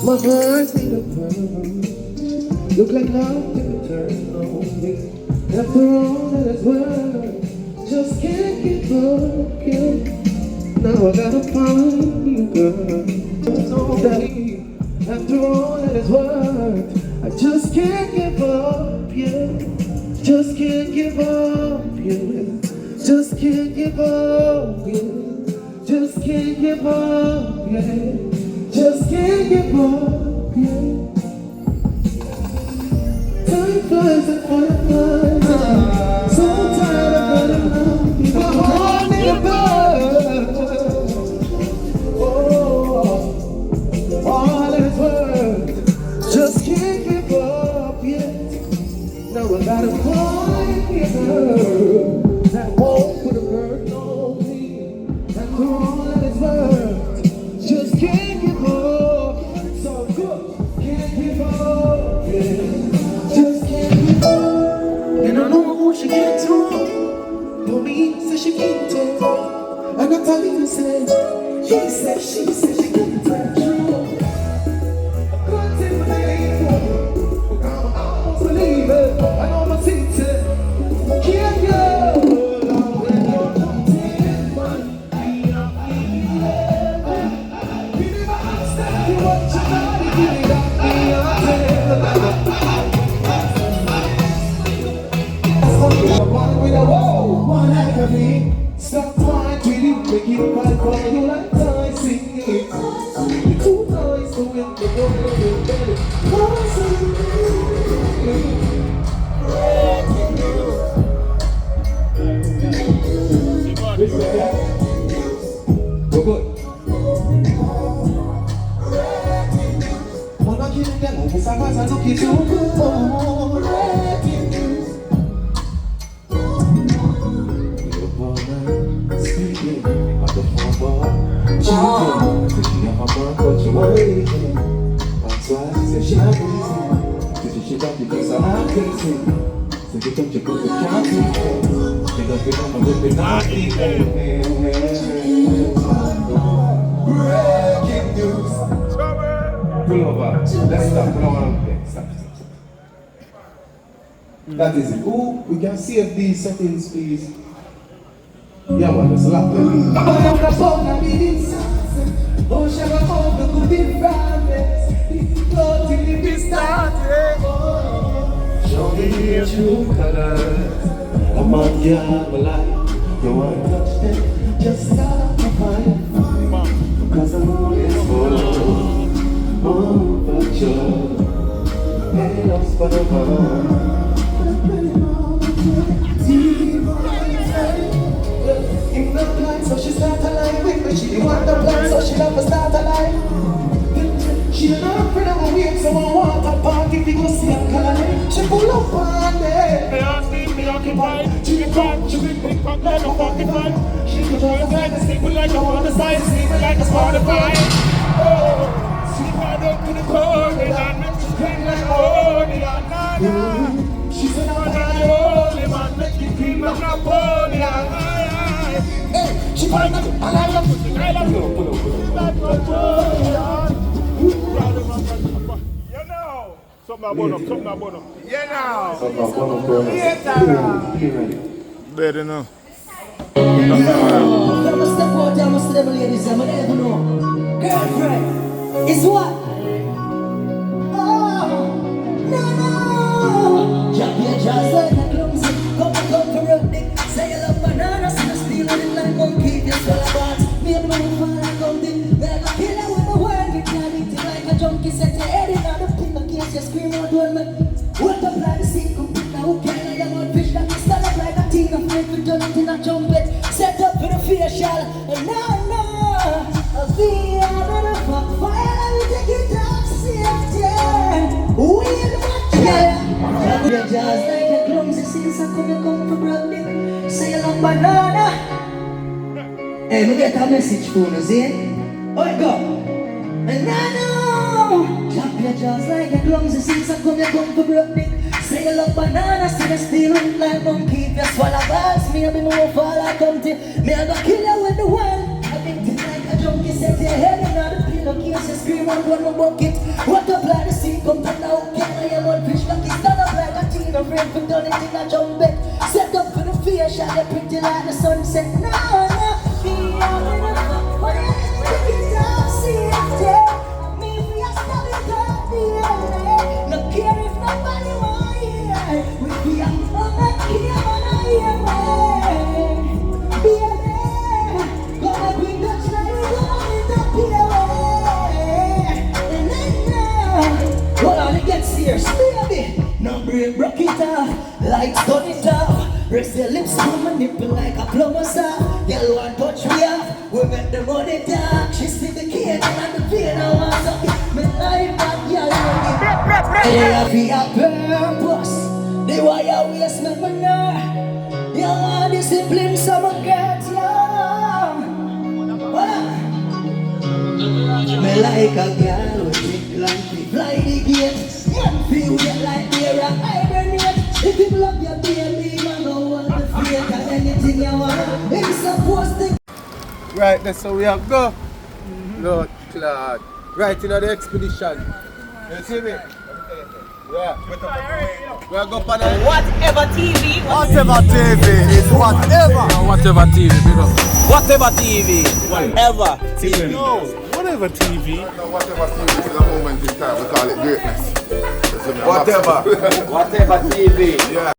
My heart ain't a problem. Look like love took a turn on me. After all that is worth, just can't get broken. Now I gotta find you, girl. So daddy, after all that is worth, I just can't give up, yeah. Just can't give up, yeah. Just can't give up, yeah. Just can't give up, yeah. Just can't give up, yeah. Time flies and flies. So tired of running around. My heart in a burn. Oh, all is worth. Just can't give up yet. Now I gotta find a girl that won't put a burden on me. After all that is worth, just can't give up. So good, can't give up, yeah. Just can't give up. And I know who she get to. For me, say she can't tell. And I tell you, say, she said she can't tell. True. I couldn't take my name. I almost believe it. I know my seats it. Can't go. Stop trying to make you cry for you like I sing it. Two eyes to win the world, baby. We're good. Wanna kill them, I guess I look at you good. Pull over. Let's stop. Pull over. Stop. That is it. Oh, we can save these settings, please. Yeah, man, there's a lot of these. Oh, shall I hold the good in families? Go till it be started. Show me your true colors. I'm on your life. You want to touch them? Just stop the fire. Because I'm always full. Oh, but you're made us for the world. In the plan, so she start a life with me. She didn't want the plan, so she never start a life. She didn't have a friend of a week, so I want a party if you go see a color. She pull up on me. They ask me occupied. She be caught, she be big cock like a 45. She could just like a sleep like a water side, sleep like a Spotify. Oh, sleep right up to the corner, and make you scream like a holy and she said I'm not the only man, make you scream like Napoleon. She find me, I love you, you know, something about them. Yeah, now. Better now. I'm a step out there, I'm a step ladies, I'm never know. Girlfriend, is what? Oh, no. Jump your jaws like a clumsy, come for a dick. Say you love bananas, and I steal it like monkey. Just what I want, me and my fan like something. Then I kill it with the word, you can't eat it like a junkie. Set your head in on the pin, in case you scream out when me. What up like the sea, come pick now, who can I am on fish that stand up like a teen. I'm afraid to turn it in a trumpet. Set up for the facial, and no, I'll be out of the fuck fire, let me take it off, see it, yeah. We'll watch it. Your jaws like a clumsy, since I come for branding. say you love banana. Hey, me get a message for you, see? Oh, it go. And I know, drop your jaws like a clumsy since I come for broke dick. Say you love banana, still I steal it like monkey. If you swallow balls, me I be more fall like Humpty. Me I go kill you with the world. I think it like a junkie, set your head in the pillowcase. You scream and run my bucket. What up like the sea, come from the hook. I am on fish lucky, stand up like a teen. A friend for done it in a jump bed. Set up for the fear shot, you pretty like the sunset. No, no, feel it. What is it? See it there. Me if you stop it up the no care if nobody want hear. We be a mama here on a year. Baby, gonna bring the child going up here. And I know. Hold on, it gets serious, baby. No break, broke it off. Lights turn it off. Rest your lips on my nipple like a plumber saw. Girl want touch me off. We make the money talk. She see the kid and the pain I want to get me like that. Girl, hey, I be a purpose. The wire waste make me know. You want discipline, so I get you. Me like a girl with big long feet. Fly the gate. Young feel get like they're a hibernate. If you love your baby, man, go on the fear. And anything you want, it's supposed to. Right, that's how we have go. Lord Claude. Right in the expedition. You see me? Yeah. We are going for the Whatever TV. Whatever TV is whatever. Whatever TV, big up. Whatever TV. Whatever TV. No, whatever TV. No, whatever TV for the moment in time, we call it greatness. Whatever. Whatever TV. Yeah.